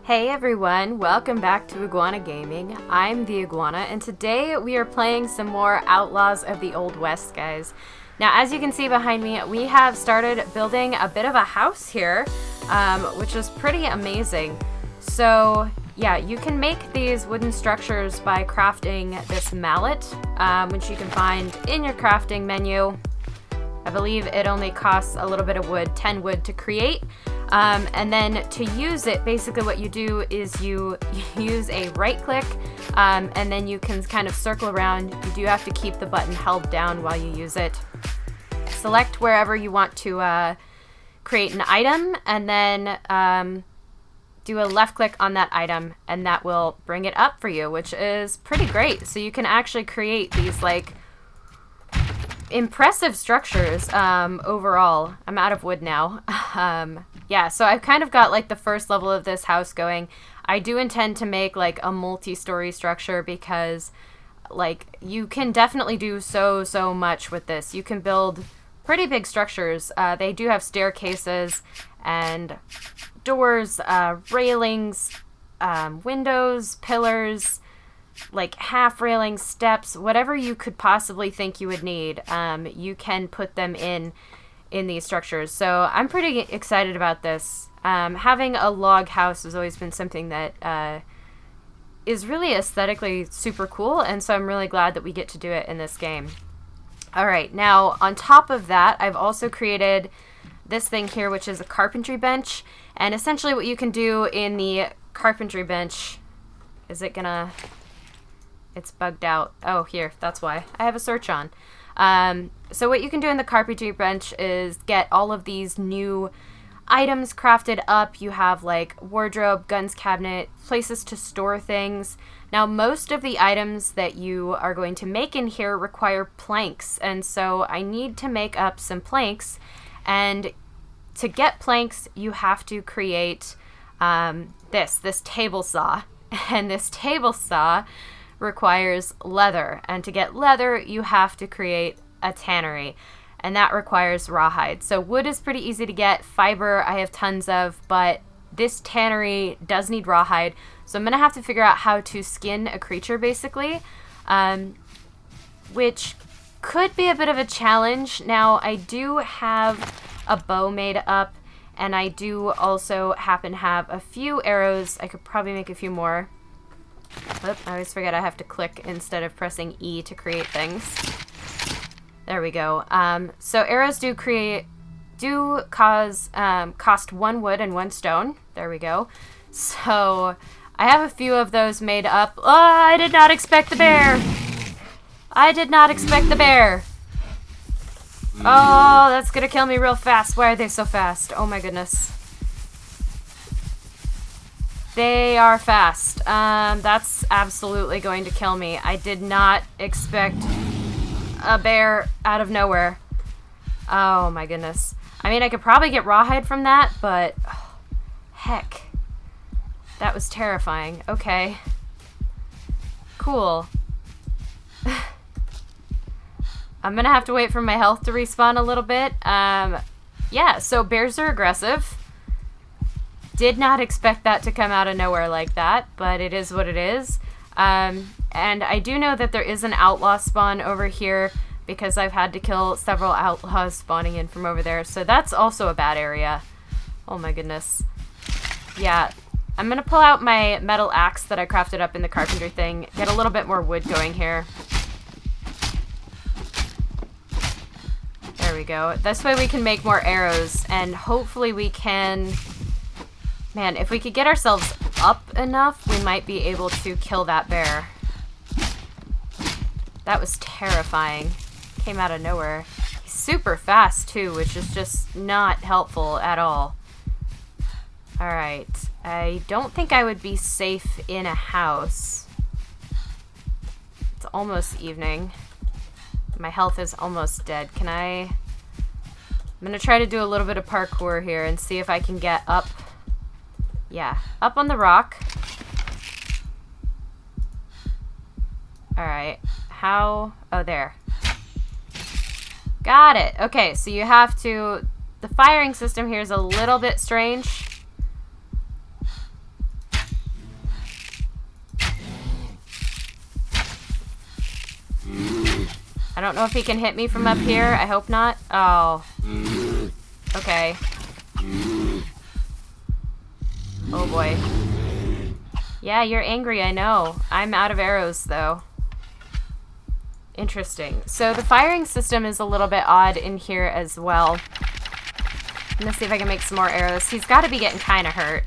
Hey everyone, welcome back to Iguana Gaming. I'm the Iguana, and today we are playing some more Outlaws of the Old West, guys. Now, as you can see behind me, we have started building a bit of a house here, which is pretty amazing. So, yeah, you can make these wooden structures by crafting this mallet, which you can find in your crafting menu. I believe it only costs a little bit of wood, 10 wood to create. And then to use it, basically what you do is you use a right click, and then you can kind of circle around. You do have to keep the button held down while you use it. Select wherever you want to create an item, and then do a left click on that item, and that will bring it up for you, which is pretty great. So you can actually create these like impressive structures overall. I'm out of wood now. Yeah, so I've kind of got like the first level of this house going. I do intend to make like a multi-story structure because like you can definitely do so much with this. You can build pretty big structures. They do have staircases and doors, railings, windows, pillars, like half railings, steps, whatever you could possibly think you would need. You can put them in these structures. So I'm pretty excited about this. Having a log house has always been something that is really aesthetically super cool, and so I'm really glad that we get to do it in this game. All right, now on top of that, I've also created this thing here, which is a carpentry bench. And essentially what you can do in the carpentry bench, is it gonna... It's bugged out. Oh, here, that's why. I have a search on. So what you can do in the carpentry bench is get all of these new items crafted up. You have like wardrobe, guns cabinet, places to store things. Now, most of the items that you are going to make in here require planks. And so I need to make up some planks. And to get planks, you have to create this table saw. And this table saw requires leather, and to get leather you have to create a tannery, and that requires rawhide. So wood is pretty easy to get, fiber I have tons of, but this tannery does need rawhide, so I'm gonna have to figure out how to skin a creature basically, which could be a bit of a challenge. Now I do have a bow made up, and I do also happen to have a few arrows. I could probably make a few more. Oop, I always forget I have to click instead of pressing E to create things. There we go. So arrows cost 1 wood and 1 stone. There we go. So I have a few of those made up. Oh, I did not expect the bear. I did not expect the bear. Oh, that's gonna kill me real fast. Why are they so fast? Oh my goodness. They are fast. That's absolutely going to kill me. I did not expect a bear out of nowhere. Oh my goodness. I mean, I could probably get rawhide from that, but oh, heck. That was terrifying. Okay. Cool. I'm gonna have to wait for my health to respawn a little bit. Yeah, so bears are aggressive. Did not expect that to come out of nowhere like that, but it is what it is. And I do know that there is an outlaw spawn over here because I've had to kill several outlaws spawning in from over there, so that's also a bad area. Oh my goodness. Yeah, I'm gonna pull out my metal axe that I crafted up in the carpentry thing, get a little bit more wood going here. There we go. This way we can make more arrows, and hopefully we can... Man, if we could get ourselves up enough, we might be able to kill that bear. That was terrifying. Came out of nowhere. He's super fast, too, which is just not helpful at all. Alright. I don't think I would be safe in a house. It's almost evening. My health is almost dead. Can I... I'm gonna try to do a little bit of parkour here and see if I can get up... Yeah, up on the rock. Alright, how... Oh, there. Got it. Okay, so you have to... The firing system here is a little bit strange. I don't know if he can hit me from up here. I hope not. Oh. Okay. Oh boy. Yeah, you're angry, I know. I'm out of arrows, though. Interesting. So the firing system is a little bit odd in here as well. I'm gonna see if I can make some more arrows. He's got to be getting kind of hurt.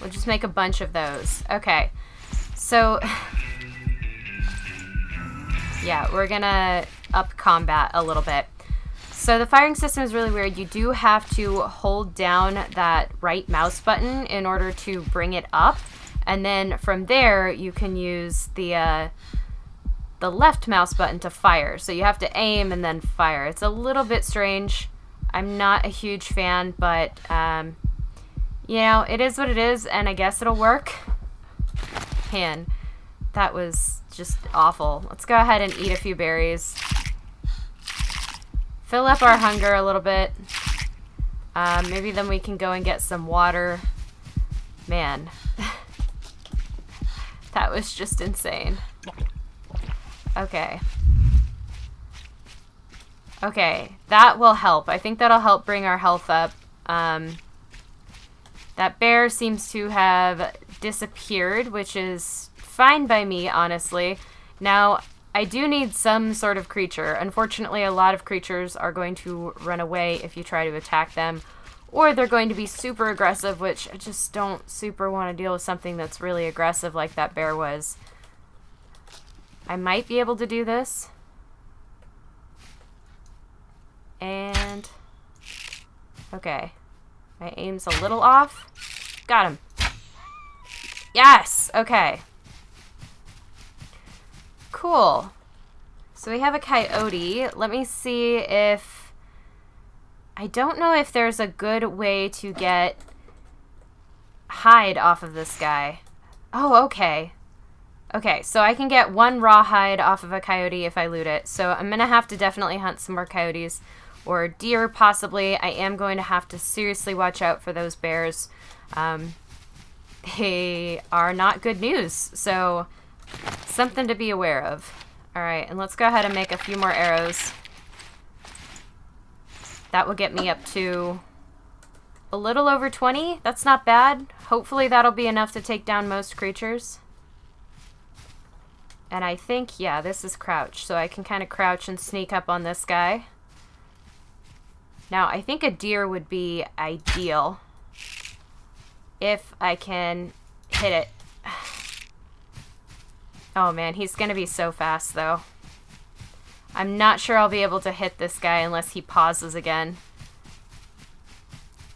We'll just make a bunch of those. Okay. So, yeah, we're gonna up combat a little bit. So the firing system is really weird. You do have to hold down that right mouse button in order to bring it up. And then from there, you can use the left mouse button to fire. So you have to aim and then fire. It's a little bit strange. I'm not a huge fan, but, you know, it is what it is, and I guess it'll work. Man, that was just awful. Let's go ahead and eat a few berries. Fill up our hunger a little bit. Maybe then we can go and get some water. Man. That was just insane. Okay. Okay, that will help. I think that'll help bring our health up. That bear seems to have disappeared, which is fine by me, honestly. Now, I do need some sort of creature. Unfortunately, a lot of creatures are going to run away if you try to attack them, or they're going to be super aggressive, which I just don't super want to deal with something that's really aggressive like that bear was. I might be able to do this. And... okay. My aim's a little off. Got him. Yes! Okay. Cool. So we have a coyote. Let me see if... I don't know if there's a good way to get hide off of this guy. Oh, okay. Okay, so I can get one raw hide off of a coyote if I loot it. So I'm going to have to definitely hunt some more coyotes. Or deer, possibly. I am going to have to seriously watch out for those bears. They are not good news. So, something to be aware of. Alright, and let's go ahead and make a few more arrows. That will get me up to a little over 20. That's not bad. Hopefully that'll be enough to take down most creatures. And I think, yeah, this is crouch. So I can kind of crouch and sneak up on this guy. Now, I think a deer would be ideal if I can hit it. Oh man, he's gonna be so fast though. I'm not sure I'll be able to hit this guy unless he pauses again.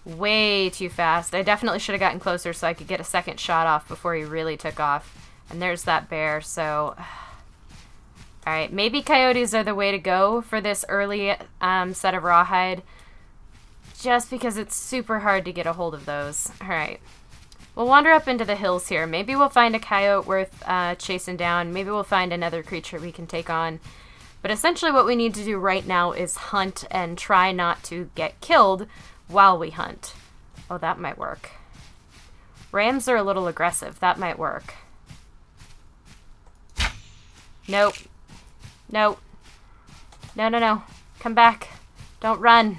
Way too fast. I definitely should have gotten closer so I could get a second shot off before he really took off. And there's that bear, so... Alright, maybe coyotes are the way to go for this early set of rawhide. Just because it's super hard to get a hold of those. Alright. We'll wander up into the hills here. Maybe we'll find a coyote worth chasing down. Maybe we'll find another creature we can take on. But essentially what we need to do right now is hunt and try not to get killed while we hunt. Oh, that might work. Rams are a little aggressive. That might work. Nope. Nope. No, no, no. Come back. Don't run.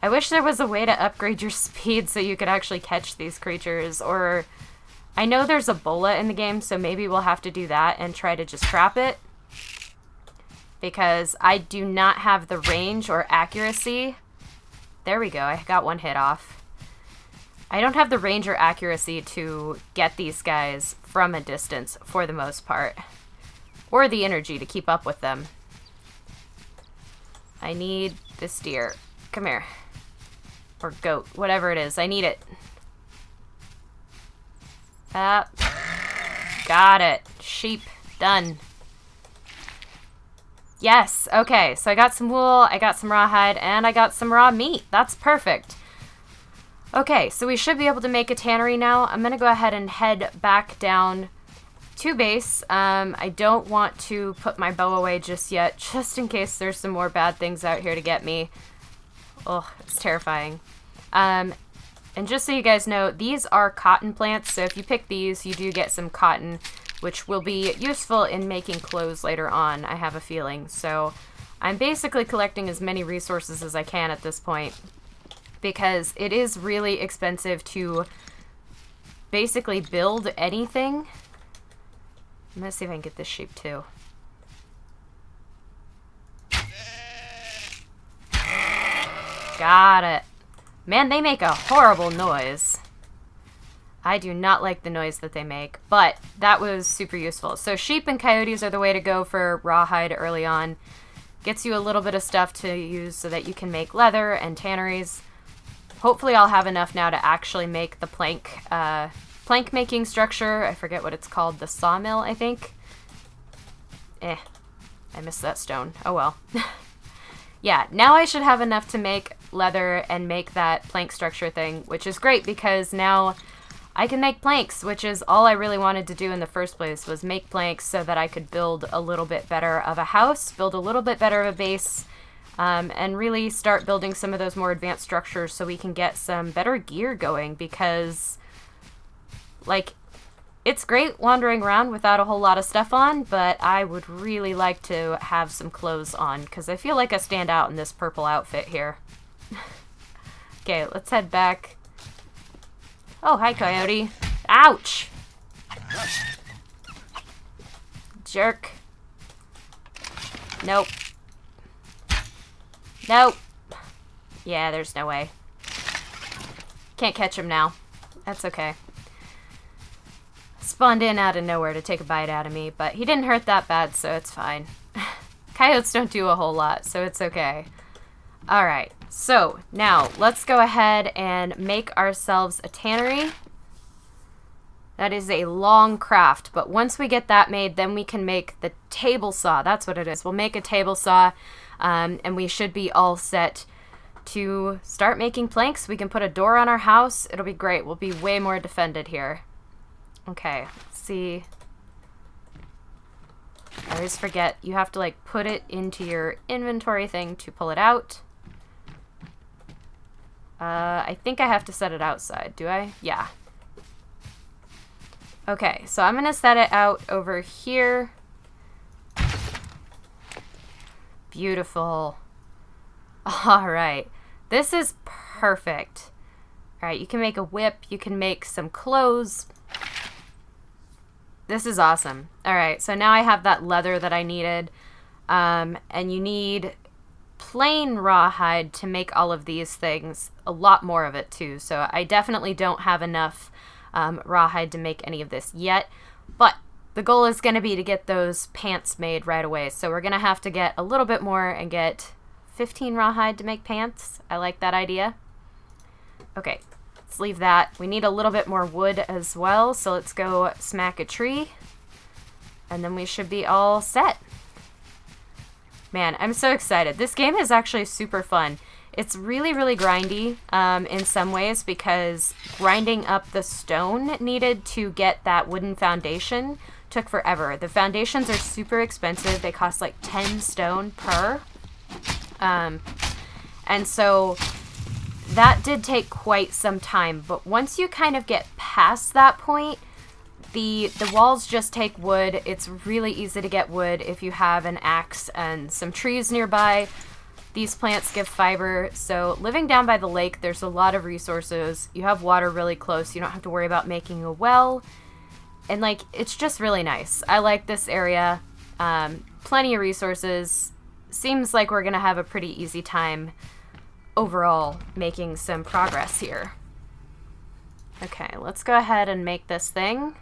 I wish there was a way to upgrade your speed so you could actually catch these creatures, or... I know there's a bola in the game, so maybe we'll have to do that and try to just trap it. Because I do not have the range or accuracy. There we go, I got one hit off. I don't have the range or accuracy to get these guys from a distance, for the most part. Or the energy to keep up with them. I need this deer. Come here. Or goat, whatever it is. I need it. Got it. Sheep. Done. Yes. Okay, so I got some wool, I got some rawhide, and I got some raw meat. That's perfect. Okay, so we should be able to make a tannery now. I'm going to go ahead and head back down to base. I don't want to put my bow away just yet, just in case there's some more bad things out here to get me. Oh, it's terrifying. And just so you guys know, these are cotton plants, so if you pick these, you do get some cotton, which will be useful in making clothes later on, I have a feeling. So I'm basically collecting as many resources as I can at this point, because it is really expensive to basically build anything. I'm gonna see if I can get this sheep too. Got it. Man, they make a horrible noise. I do not like the noise that they make, but that was super useful. So sheep and coyotes are the way to go for rawhide early on. Gets you a little bit of stuff to use so that you can make leather and tanneries. Hopefully I'll have enough now to actually make the plank making structure. I forget what it's called. The sawmill, I think. I missed that stone. Oh well. Yeah, now I should have enough to make leather and make that plank structure thing, which is great because now I can make planks, which is all I really wanted to do in the first place, was make planks so that I could build a little bit better of a house, build a little bit better of a base, and really start building some of those more advanced structures so we can get some better gear going because, like, it's great wandering around without a whole lot of stuff on, but I would really like to have some clothes on because I feel like I stand out in this purple outfit here. Okay, let's head back. Oh, hi, coyote. Ouch! Jerk. Nope. Nope. Yeah, there's no way. Can't catch him now. That's okay. Spawned in out of nowhere to take a bite out of me, but he didn't hurt that bad, so it's fine. Coyotes don't do a whole lot, so it's okay. Alright, so now let's go ahead and make ourselves a tannery. That is a long craft, but once we get that made, then we can make the table saw. That's what it is. We'll make a table saw, and we should be all set to start making planks. We can put a door on our house. It'll be great. We'll be way more defended here. Okay, let's see. I always forget. You have to, like, put it into your inventory thing to pull it out. I think I have to set it outside. Do I? Yeah. Okay, so I'm going to set it out over here. Beautiful. All right. This is perfect. All right, you can make a whip. You can make some clothes. This is awesome. All right, so now I have that leather that I needed. And you need plain rawhide to make all of these things. A lot more of it, too. So I definitely don't have enough rawhide to make any of this yet. But the goal is going to be to get those pants made right away. So we're going to have to get a little bit more and get 15 rawhide to make pants. I like that idea. Okay. Let's leave that. We need a little bit more wood as well, so let's go smack a tree, and then we should be all set. Man, I'm so excited. This game is actually super fun. It's really, really grindy in some ways because grinding up the stone needed to get that wooden foundation took forever. The foundations are super expensive. They cost like 10 stone per. And so that did take quite some time, but once you kind of get past that point, the walls just take wood. It's really easy to get wood if you have an axe and some trees nearby. These plants give fiber, so living down by the lake, there's a lot of resources. You have water really close. You don't have to worry about making a well, and like, it's just really nice. I like this area. Plenty of resources. Seems like we're gonna have a pretty easy time overall making some progress here. Okay, let's go ahead and make this thing.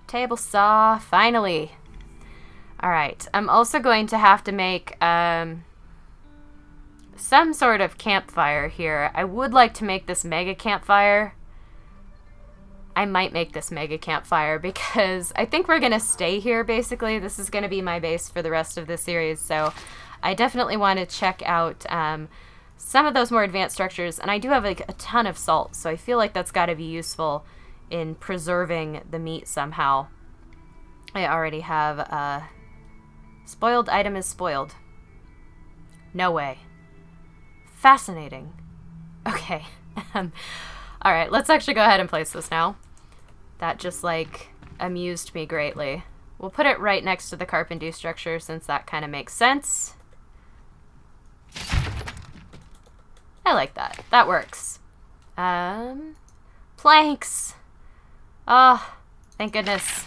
Table saw, finally. Alright, I'm also going to have to make some sort of campfire here. I would like to make this mega campfire. I might make this mega campfire because I think we're going to stay here, basically. This is going to be my base for the rest of this series, so I definitely want to check out some of those more advanced structures, and I do have like a ton of salt, so I feel like that's got to be useful in preserving the meat somehow. I already have spoiled item is spoiled. No way. Fascinating. Okay, Alright, let's actually go ahead and place this now. That just, like, amused me greatly. We'll put it right next to the carpentry structure since that kind of makes sense. I like that. That works. Planks! Oh, thank goodness.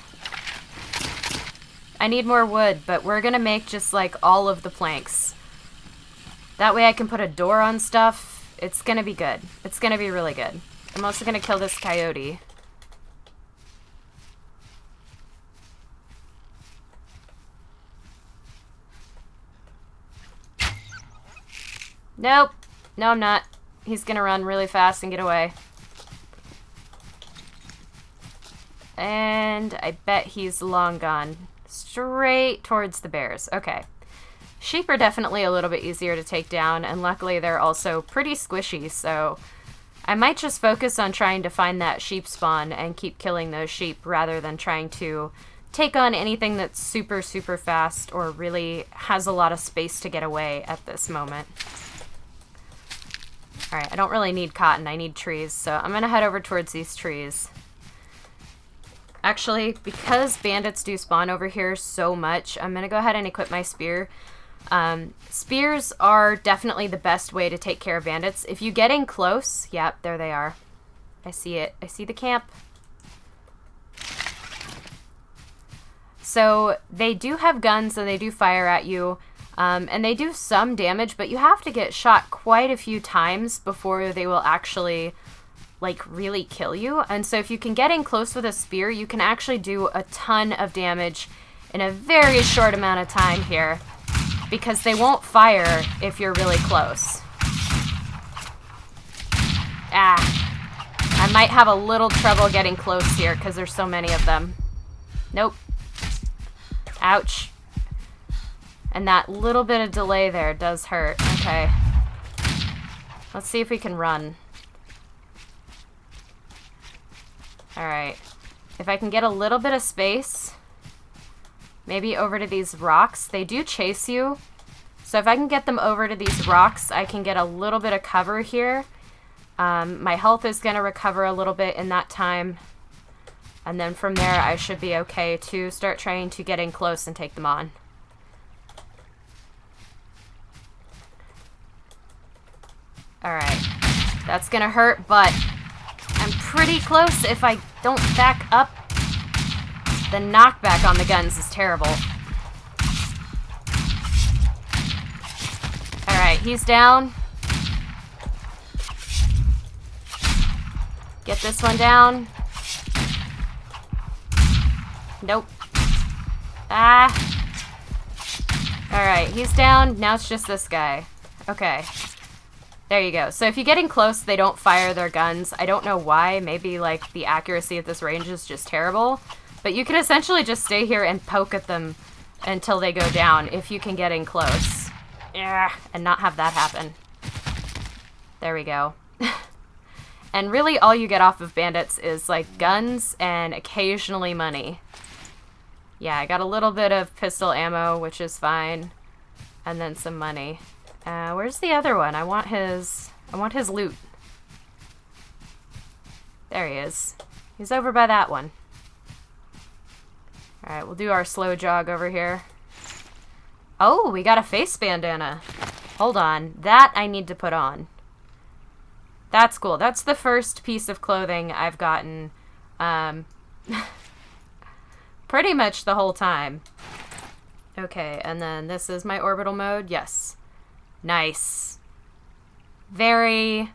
I need more wood, but we're gonna make just, like, all of the planks. That way I can put a door on stuff. It's gonna be good. It's gonna be really good. I'm also gonna kill this coyote. Nope. No, I'm not. He's gonna run really fast and get away. And I bet he's long gone. Straight towards the bears. Okay. Sheep are definitely a little bit easier to take down, and luckily they're also pretty squishy, so I might just focus on trying to find that sheep spawn and keep killing those sheep rather than trying to take on anything that's super, super fast or really has a lot of space to get away at this moment. Alright, I don't really need cotton, I need trees, so I'm gonna head over towards these trees. Actually, because bandits do spawn over here so much, I'm gonna go ahead and equip my spear. Spears are definitely the best way to take care of bandits. If you get in close, yep, there they are. I see it. I see the camp. So they do have guns and they do fire at you. And they do some damage, but you have to get shot quite a few times before they will actually, like, really kill you. And so if you can get in close with a spear, you can actually do a ton of damage in a very short amount of time here, because they won't fire if you're really close. I might have a little trouble getting close here because there's so many of them. Nope. Ouch. And that little bit of delay there does hurt. Okay. Let's see if we can run. Alright. If I can get a little bit of space, maybe over to these rocks. They do chase you. So if I can get them over to these rocks, I can get a little bit of cover here. My health is going to recover a little bit in that time. And then from there, I should be okay to start trying to get in close and take them on. Alright, that's gonna hurt, but I'm pretty close if I don't back up. The knockback on the guns is terrible. Alright, he's down. Get this one down. Nope. Alright, he's down. Now it's just this guy. Okay. There you go. So if you get in close, they don't fire their guns. I don't know why. Maybe, like, the accuracy at this range is just terrible. But you can essentially just stay here and poke at them until they go down if you can get in close. Yeah, and not have that happen. There we go. And really all you get off of bandits is, like, guns and occasionally money. Yeah, I got a little bit of pistol ammo, which is fine. And then some money. Where's the other one? I want his loot. There he is. He's over by that one. Alright, we'll do our slow jog over here. Oh, we got a face bandana. Hold on. That I need to put on. That's cool. That's the first piece of clothing I've gotten pretty much the whole time. Okay, and then this is my orbital mode. Yes. Nice. Very,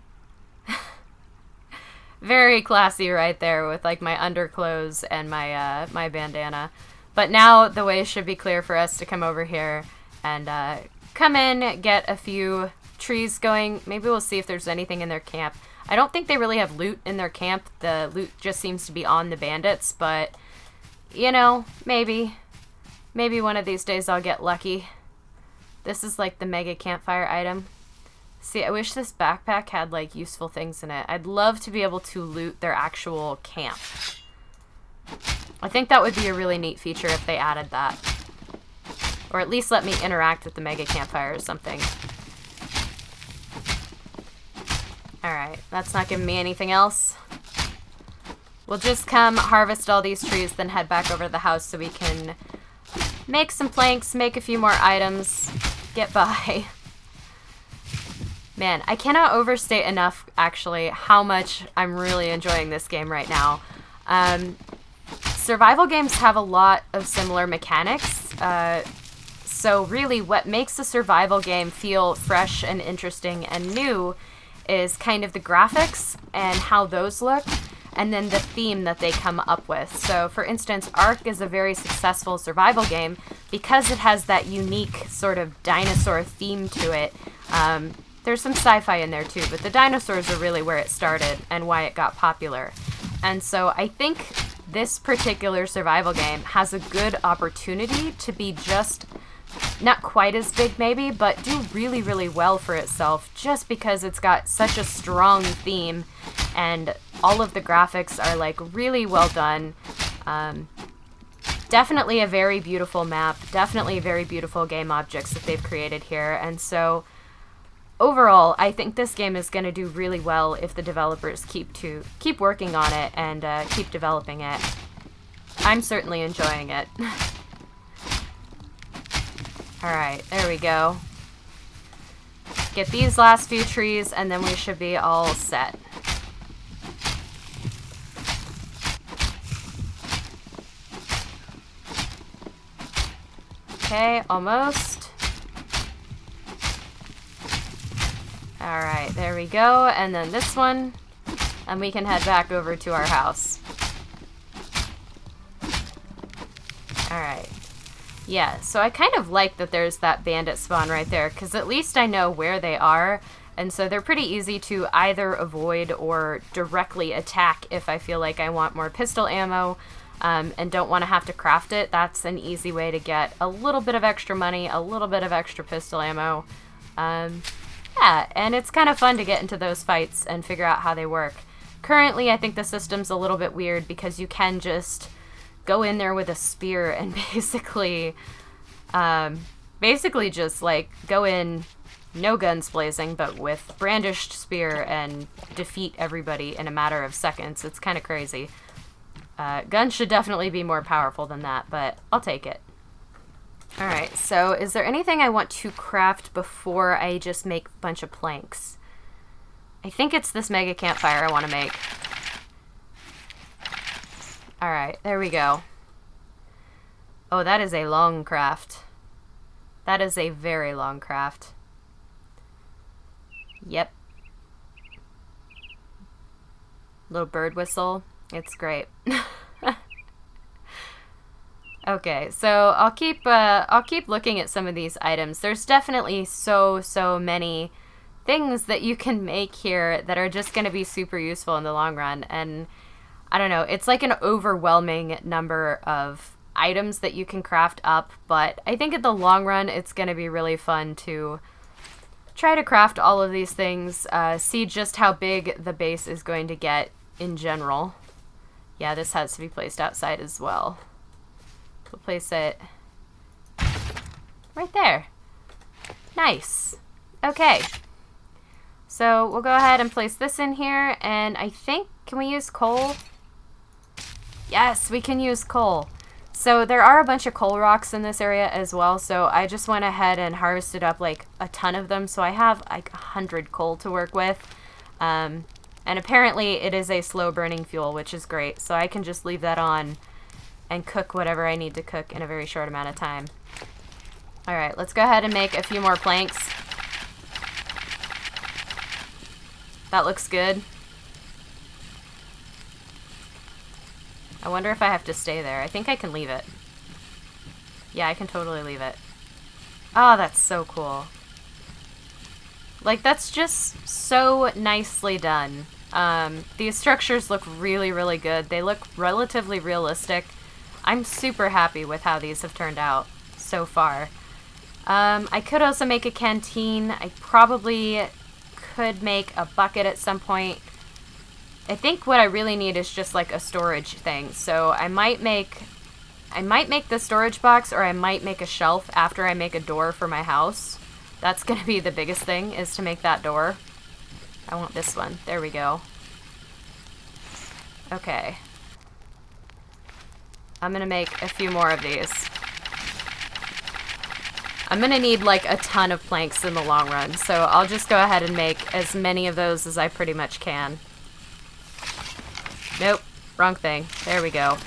very classy right there with, like, my underclothes and my my bandana. But now the way should be clear for us to come over here and come in, get a few trees going. Maybe we'll see if there's anything in their camp. I don't think they really have loot in their camp. The loot just seems to be on the bandits, but, you know, maybe. Maybe one of these days I'll get lucky. This is, like, the mega campfire item. See, I wish this backpack had, like, useful things in it. I'd love to be able to loot their actual camp. I think that would be a really neat feature if they added that. Or at least let me interact with the mega campfire or something. Alright, that's not giving me anything else. We'll just come harvest all these trees, then head back over to the house so we can make some planks, make a few more items, get by. Man, I cannot overstate enough, actually, how much I'm really enjoying this game right now. Survival games have a lot of similar mechanics, so really what makes a survival game feel fresh and interesting and new is kind of the graphics and how those look, and then the theme that they come up with. So, for instance, Ark is a very successful survival game because it has that unique sort of dinosaur theme to it. There's some sci-fi in there too, but the dinosaurs are really where it started and why it got popular. And so I think this particular survival game has a good opportunity to be just not quite as big maybe, but do really, really well for itself just because it's got such a strong theme and all of the graphics are like really well done. Definitely a very beautiful map, definitely very beautiful game objects that they've created here, and so overall, I think this game is going to do really well if the developers keep working on it and keep developing it. I'm certainly enjoying it. Alright, there we go. Get these last few trees and then we should be all set. Okay, almost. Alright, there we go, and then this one, and we can head back over to our house. Alright. Yeah, so I kind of like that there's that bandit spawn right there, because at least I know where they are, and so they're pretty easy to either avoid or directly attack if I feel like I want more pistol ammo, and don't want to have to craft it. That's an easy way to get a little bit of extra money, a little bit of extra pistol ammo. Yeah, and it's kind of fun to get into those fights and figure out how they work. Currently, I think the system's a little bit weird because you can just go in there with a spear and basically just like go in, no guns blazing, but with brandished spear and defeat everybody in a matter of seconds. It's kind of crazy. Guns should definitely be more powerful than that, but I'll take it. Alright, so is there anything I want to craft before I just make a bunch of planks? I think it's this mega campfire I want to make. Alright, there we go. Oh, that is a long craft. That is a very long craft. Yep. Little bird whistle. It's great. Okay, so I'll keep looking at some of these items. There's definitely so many things that you can make here that are just going to be super useful in the long run, and I don't know, it's like an overwhelming number of items that you can craft up, but I think in the long run it's going to be really fun to try to craft all of these things, see just how big the base is going to get in general. Yeah, this has to be placed outside as well. We'll place it right there. Nice. Okay. So we'll go ahead and place this in here, and I think, can we use coal? Yes, we can use coal. So there are a bunch of coal rocks in this area as well, so I just went ahead and harvested up like a ton of them, so I have like 100 coal to work with. And apparently it is a slow burning fuel, which is great, so I can just leave that on and cook whatever I need to cook in a very short amount of time. Alright, let's go ahead and make a few more planks. That looks good. I wonder if I have to stay there. I think I can leave it. Yeah, I can totally leave it. Oh, that's so cool. Like, that's just so nicely done. These structures look really, really good. They look relatively realistic. I'm super happy with how these have turned out so far. I could also make a canteen. I probably could make a bucket at some point. I think what I really need is just like a storage thing. So I might make the storage box, or I might make a shelf after I make a door for my house. That's gonna be the biggest thing, is to make that door. I want this one. There we go. Okay. I'm gonna make a few more of these. I'm gonna need like a ton of planks in the long run, so I'll just go ahead and make as many of those as I pretty much can. Nope, wrong thing. There we go.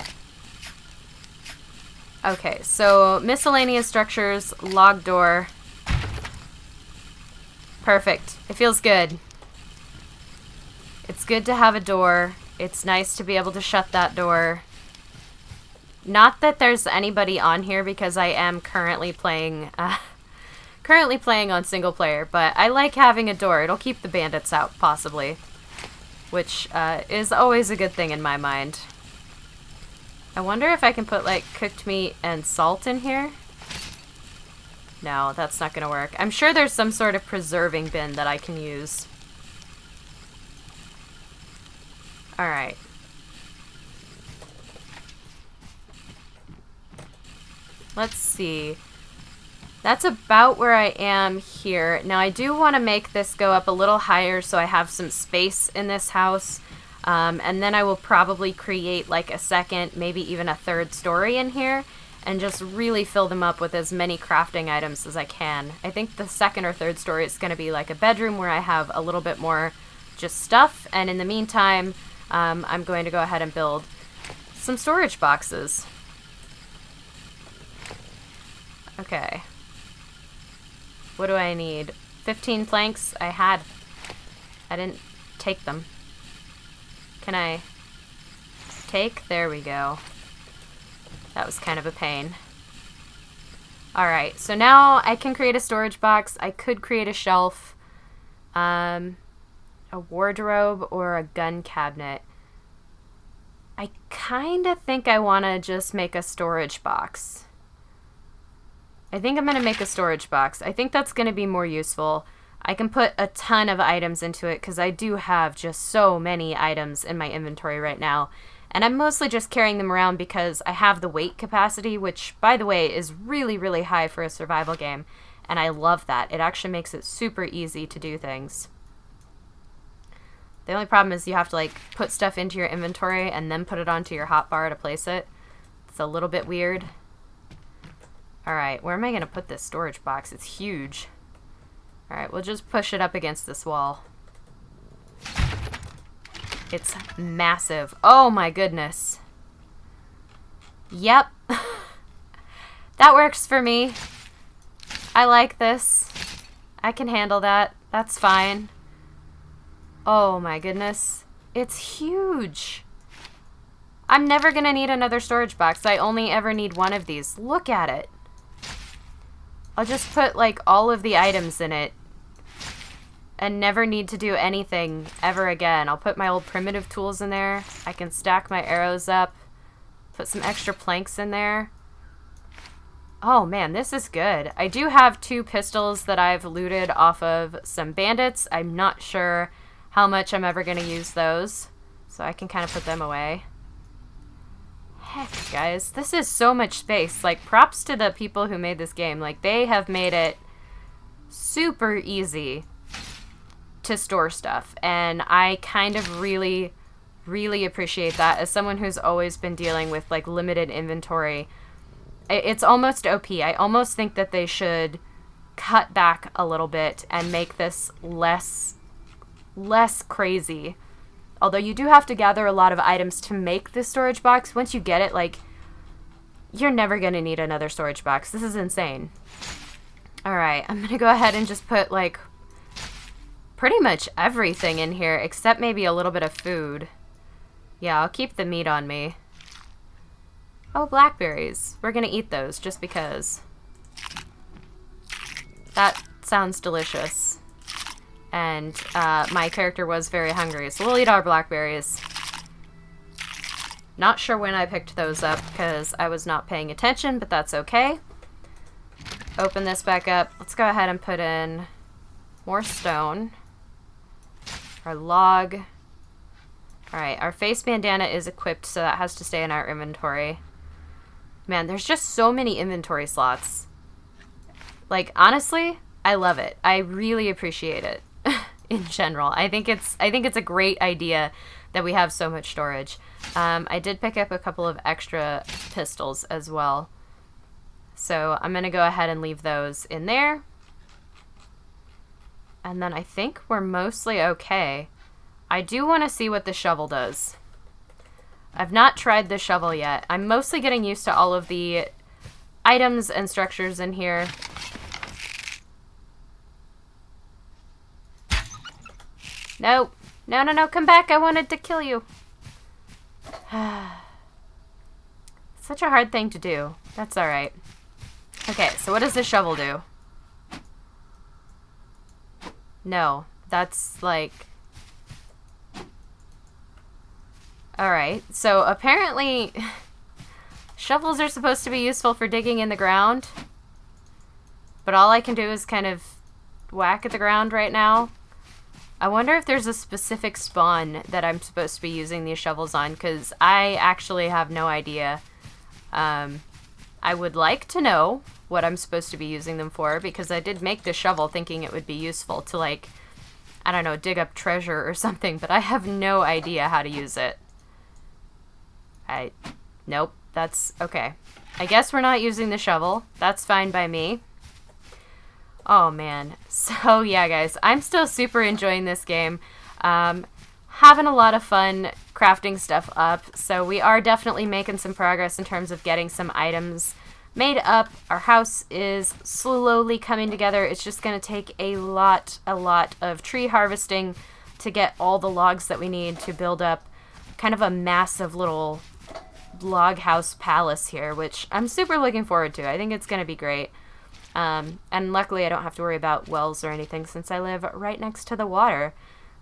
Okay, so miscellaneous structures, log door. Perfect. It feels good. It's good to have a door. It's nice to be able to shut that door. Not that there's anybody on here because I am currently playing on single player, but I like having a door. It'll keep the bandits out, possibly, which is always a good thing in my mind. I wonder if I can put like cooked meat and salt in here. No, that's not gonna work. I'm sure there's some sort of preserving bin that I can use. All right. Let's see. That's about where I am here. Now I do want to make this go up a little higher so I have some space in this house. And then I will probably create like a second, maybe even a third story in here and just really fill them up with as many crafting items as I can. I think the second or third story is going to be like a bedroom where I have a little bit more just stuff. And in the meantime, I'm going to go ahead and build some storage boxes. Okay. What do I need? 15 planks? I didn't take them. Can I take? There we go. That was kind of a pain. Alright, so now I can create a storage box. I could create a shelf, a wardrobe, or a gun cabinet. I kind of think I want to just make a storage box. I think I'm going to make a storage box. I think that's going to be more useful. I can put a ton of items into it because I do have just so many items in my inventory right now. And I'm mostly just carrying them around because I have the weight capacity, which, by the way, is really, really high for a survival game. And I love that. It actually makes it super easy to do things. The only problem is you have to, like, put stuff into your inventory and then put it onto your hotbar to place it. It's a little bit weird. Alright, where am I going to put this storage box? It's huge. Alright, we'll just push it up against this wall. It's massive. Oh my goodness. Yep. That works for me. I like this. I can handle that. That's fine. Oh my goodness. It's huge. I'm never going to need another storage box. I only ever need one of these. Look at it. I'll just put like all of the items in it and never need to do anything ever again. I'll put my old primitive tools in there. I can stack my arrows up, put some extra planks in there. Oh man, this is good. I do have 2 pistols that I've looted off of some bandits. I'm not sure how much I'm ever going to use those, so I can kind of put them away. Heck, guys, this is so much space. Like, props to the people who made this game. Like, they have made it super easy to store stuff, and I kind of really, really appreciate that. As someone who's always been dealing with, like, limited inventory, it's almost OP. I almost think that they should cut back a little bit and make this less crazy. Although you do have to gather a lot of items to make this storage box. Once you get it, like, you're never going to need another storage box. This is insane. Alright, I'm going to go ahead and just put, like, pretty much everything in here, except maybe a little bit of food. Yeah, I'll keep the meat on me. Oh, blackberries. We're going to eat those just because. That sounds delicious. And my character was very hungry, so we'll eat our blackberries. Not sure when I picked those up because I was not paying attention, but that's okay. Open this back up. Let's go ahead and put in more stone. Our log. Alright, our face bandana is equipped, so that has to stay in our inventory. Man, there's just so many inventory slots. Like, honestly, I love it. I really appreciate it. in general. I think it's a great idea that we have so much storage. I did pick up a couple of extra pistols as well. So I'm going to go ahead and leave those in there. And then I think we're mostly okay. I do want to see what the shovel does. I've not tried the shovel yet. I'm mostly getting used to all of the items and structures in here. No. No, come back. I wanted to kill you. Such a hard thing to do. That's alright. Okay, so what does the shovel do? No, that's like... Alright, so apparently shovels are supposed to be useful for digging in the ground, but all I can do is kind of whack at the ground right now. I wonder if there's a specific spawn that I'm supposed to be using these shovels on, because I actually have no idea. I would like to know what I'm supposed to be using them for, because I did make the shovel thinking it would be useful to, like, I don't know, dig up treasure or something, but I have no idea how to use it. Nope, that's okay. I guess we're not using the shovel. That's fine by me. Oh man. So yeah, guys, I'm still super enjoying this game. Having a lot of fun crafting stuff up. So we are definitely making some progress in terms of getting some items made up. Our house is slowly coming together. It's just going to take a lot of tree harvesting to get all the logs that we need to build up kind of a massive little log house palace here, which I'm super looking forward to. I think it's going to be great. And luckily I don't have to worry about wells or anything since I live right next to the water.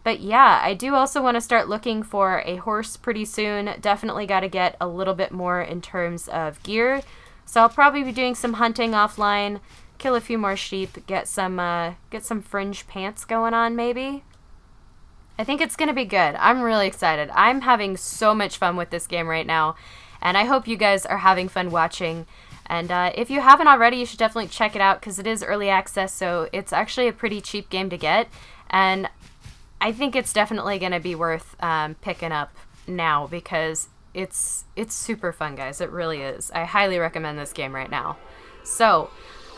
But yeah, I do also want to start looking for a horse pretty soon. Definitely got to get a little bit more in terms of gear. So I'll probably be doing some hunting offline, kill a few more sheep, get some fringe pants going on maybe. I think it's going to be good. I'm really excited. I'm having so much fun with this game right now, and I hope you guys are having fun watching. And if you haven't already, you should definitely check it out because it is early access, so it's actually a pretty cheap game to get. And I think it's definitely going to be worth picking up now because it's super fun, guys. It really is. I highly recommend this game right now. So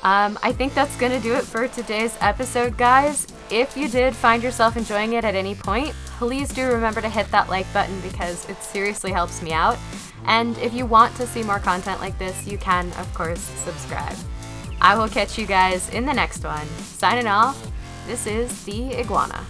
I think that's going to do it for today's episode, guys. If you did find yourself enjoying it at any point, please do remember to hit that like button because it seriously helps me out. And if you want to see more content like this, you can, of course, subscribe. I will catch you guys in the next one. Signing off, this is the Iguana.